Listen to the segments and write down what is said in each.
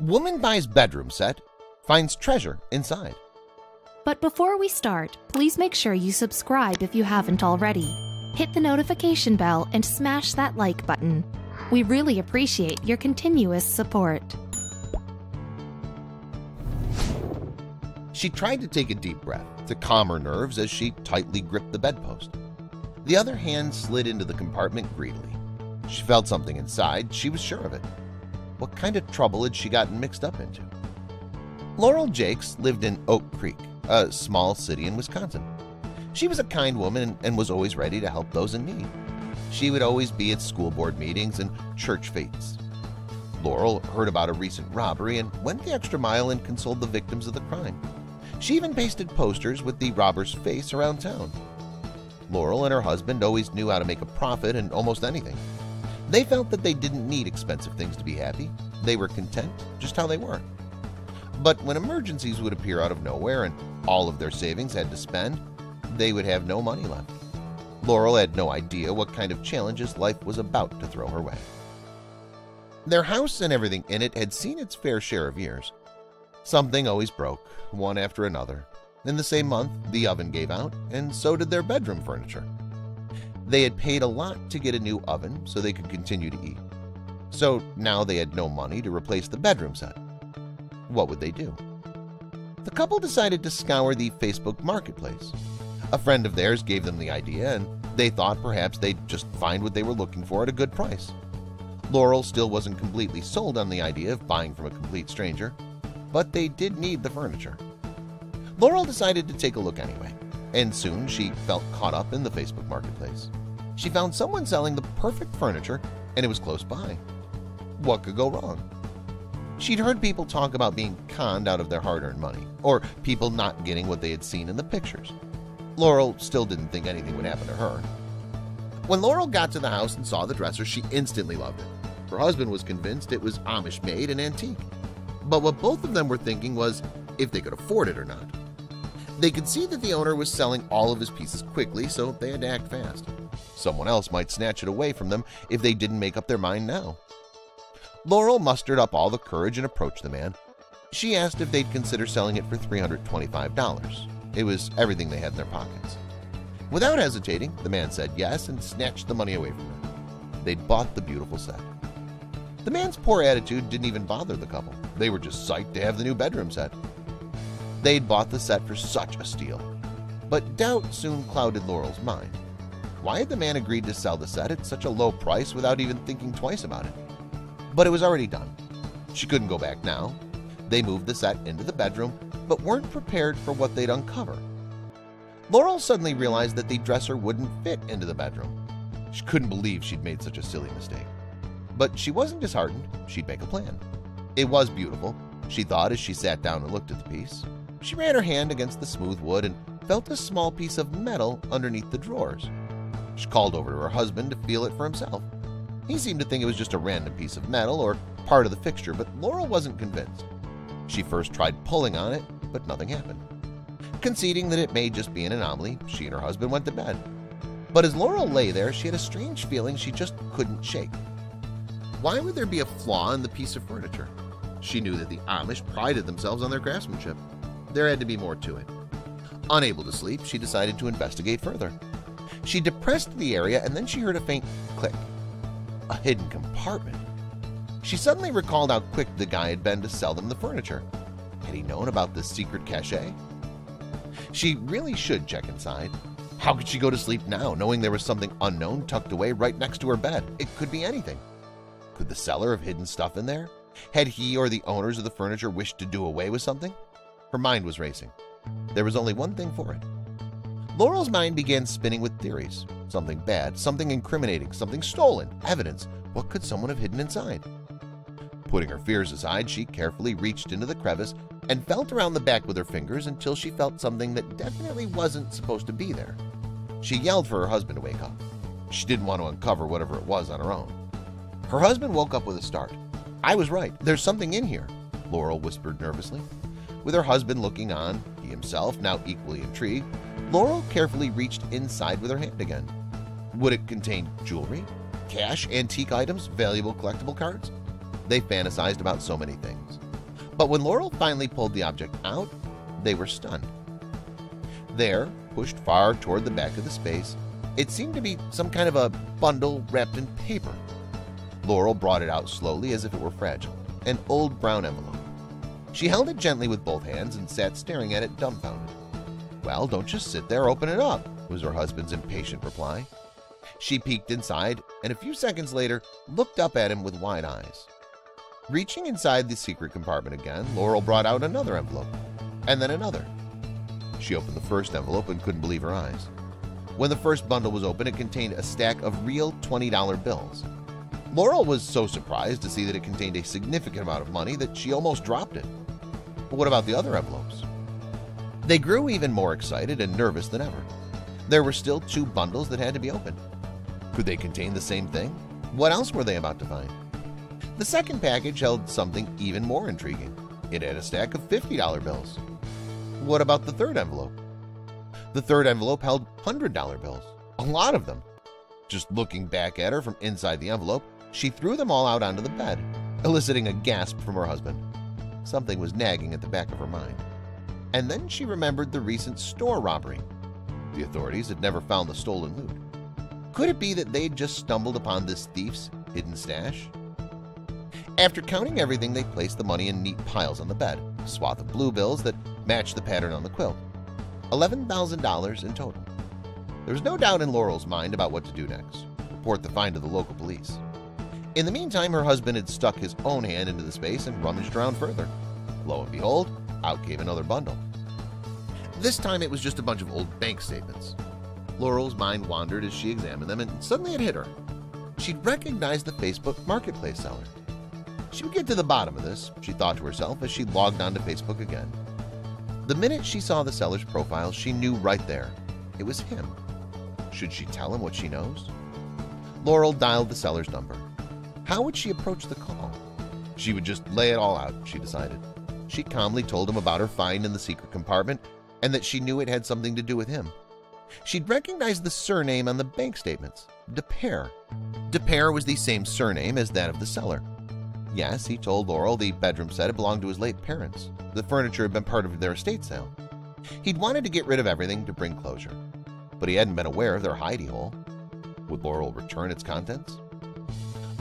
Woman buys bedroom set, finds treasure inside. But before we start, please make sure you subscribe if you haven't already. Hit the notification bell and smash that like button. We really appreciate your continuous support. She tried to take a deep breath to calm her nerves as she tightly gripped the bedpost. The other hand slid into the compartment greedily. She felt something inside, she was sure of it. What kind of trouble had she gotten mixed up into? Laurel Jakes lived in Oak Creek, a small city in Wisconsin. She was a kind woman and was always ready to help those in need. She would always be at school board meetings and church fetes. Laurel heard about a recent robbery and went the extra mile and consoled the victims of the crime. She even pasted posters with the robber's face around town. Laurel and her husband always knew how to make a profit in almost anything. They felt that they didn't need expensive things to be happy. They were content just how they were. But when emergencies would appear out of nowhere and all of their savings had to spend, they would have no money left. Laurel had no idea what kind of challenges life was about to throw her way. Their house and everything in it had seen its fair share of years. Something always broke, one after another. In the same month, the oven gave out, and so did their bedroom furniture. They had paid a lot to get a new oven so they could continue to eat. So now they had no money to replace the bedroom set. What would they do? The couple decided to scour the Facebook marketplace. A friend of theirs gave them the idea, and they thought perhaps they'd just find what they were looking for at a good price. Laurel still wasn't completely sold on the idea of buying from a complete stranger, but they did need the furniture. Laurel decided to take a look anyway, and soon she felt caught up in the Facebook marketplace. She found someone selling the perfect furniture, and it was close by. What could go wrong? She'd heard people talk about being conned out of their hard-earned money, or people not getting what they had seen in the pictures. Laurel still didn't think anything would happen to her. When Laurel got to the house and saw the dresser, she instantly loved it. Her husband was convinced it was Amish-made and antique. But what both of them were thinking was if they could afford it or not. They could see that the owner was selling all of his pieces quickly, so they had to act fast. Someone else might snatch it away from them if they didn't make up their mind now. Laurel mustered up all the courage and approached the man. She asked if they'd consider selling it for $325. It was everything they had in their pockets. Without hesitating, the man said yes and snatched the money away from her. They'd bought the beautiful set. The man's poor attitude didn't even bother the couple. They were just psyched to have the new bedroom set. They'd bought the set for such a steal. But doubt soon clouded Laurel's mind. Why had the man agreed to sell the set at such a low price without even thinking twice about it? But it was already done. She couldn't go back now. They moved the set into the bedroom, but weren't prepared for what they'd uncover. Laurel suddenly realized that the dresser wouldn't fit into the bedroom. She couldn't believe she'd made such a silly mistake. But she wasn't disheartened. She'd make a plan. It was beautiful, she thought as she sat down and looked at the piece. She ran her hand against the smooth wood and felt a small piece of metal underneath the drawers. She called over to her husband to feel it for himself. He seemed to think it was just a random piece of metal or part of the fixture, but Laurel wasn't convinced. She first tried pulling on it, but nothing happened. Conceding that it may just be an anomaly, she and her husband went to bed. But as Laurel lay there, she had a strange feeling she just couldn't shake. Why would there be a flaw in the piece of furniture? She knew that the Amish prided themselves on their craftsmanship. There had to be more to it. Unable to sleep, she decided to investigate further. She depressed the area and then she heard a faint click. A hidden compartment. She suddenly recalled how quick the guy had been to sell them the furniture. Had he known about this secret cachet? She really should check inside. How could she go to sleep now, knowing there was something unknown tucked away right next to her bed? It could be anything. Could the seller have hidden stuff in there? Had he or the owners of the furniture wished to do away with something? Her mind was racing. There was only one thing for it. Laurel's mind began spinning with theories. Something bad, something incriminating, something stolen, evidence. What could someone have hidden inside? Putting her fears aside, she carefully reached into the crevice and felt around the back with her fingers until she felt something that definitely wasn't supposed to be there. She yelled for her husband to wake up. She didn't want to uncover whatever it was on her own. Her husband woke up with a start. "I was right. There's something in here," Laurel whispered nervously. With her husband looking on, he himself now equally intrigued, Laurel carefully reached inside with her hand again. Would it contain jewelry, cash, antique items, valuable collectible cards? They fantasized about so many things. But when Laurel finally pulled the object out, they were stunned. There, pushed far toward the back of the space, it seemed to be some kind of a bundle wrapped in paper. Laurel brought it out slowly as if it were fragile, an old brown envelope. She held it gently with both hands and sat staring at it dumbfounded. "Well, don't just sit there, open it up," was her husband's impatient reply. She peeked inside and a few seconds later looked up at him with wide eyes. Reaching inside the secret compartment again, Laurel brought out another envelope, and then another. She opened the first envelope and couldn't believe her eyes. When the first bundle was opened, it contained a stack of real $20 bills. Laurel was so surprised to see that it contained a significant amount of money that she almost dropped it. But what about the other envelopes? They grew even more excited and nervous than ever. There were still 2 bundles that had to be opened. Could they contain the same thing? What else were they about to find? The second package held something even more intriguing. It had a stack of $50 bills. What about the third envelope? The third envelope held $100 bills, a lot of them. Just looking back at her from inside the envelope, she threw them all out onto the bed, eliciting a gasp from her husband. Something was nagging at the back of her mind. And then she remembered the recent store robbery. The authorities had never found the stolen loot. Could it be that they'd just stumbled upon this thief's hidden stash? After counting everything, they placed the money in neat piles on the bed, a swath of blue bills that matched the pattern on the quilt. $11,000 in total. There was no doubt in Laurel's mind about what to do next. Report the find to the local police. In the meantime, her husband had stuck his own hand into the space and rummaged around further. Lo and behold, out came another bundle. This time it was just a bunch of old bank statements. Laurel's mind wandered as she examined them, and suddenly it hit her. She'd recognized the Facebook Marketplace seller. She would get to the bottom of this, she thought to herself as she logged onto Facebook again. The minute she saw the seller's profile, she knew right there. It was him. Should she tell him what she knows? Laurel dialed the seller's number. How would she approach the call? She would just lay it all out, she decided. She calmly told him about her find in the secret compartment and that she knew it had something to do with him. She'd recognized the surname on the bank statements, DePere. DePere was the same surname as that of the seller. Yes, he told Laurel the bedroom set had belonged to his late parents. The furniture had been part of their estate sale. He'd wanted to get rid of everything to bring closure, but he hadn't been aware of their hidey hole. Would Laurel return its contents?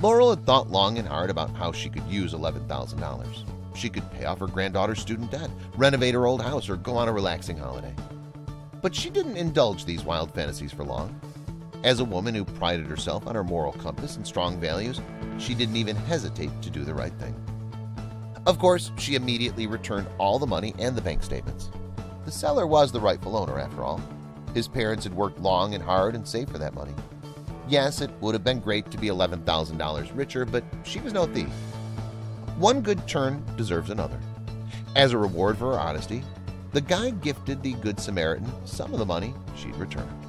Laurel had thought long and hard about how she could use $11,000. She could pay off her granddaughter's student debt, renovate her old house, or go on a relaxing holiday. But she didn't indulge these wild fantasies for long. As a woman who prided herself on her moral compass and strong values, she didn't even hesitate to do the right thing. Of course, she immediately returned all the money and the bank statements. The seller was the rightful owner, after all. His parents had worked long and hard and saved for that money. Yes, it would have been great to be $11,000 richer, but she was no thief. One good turn deserves another. As a reward for her honesty, the guy gifted the Good Samaritan some of the money she'd returned.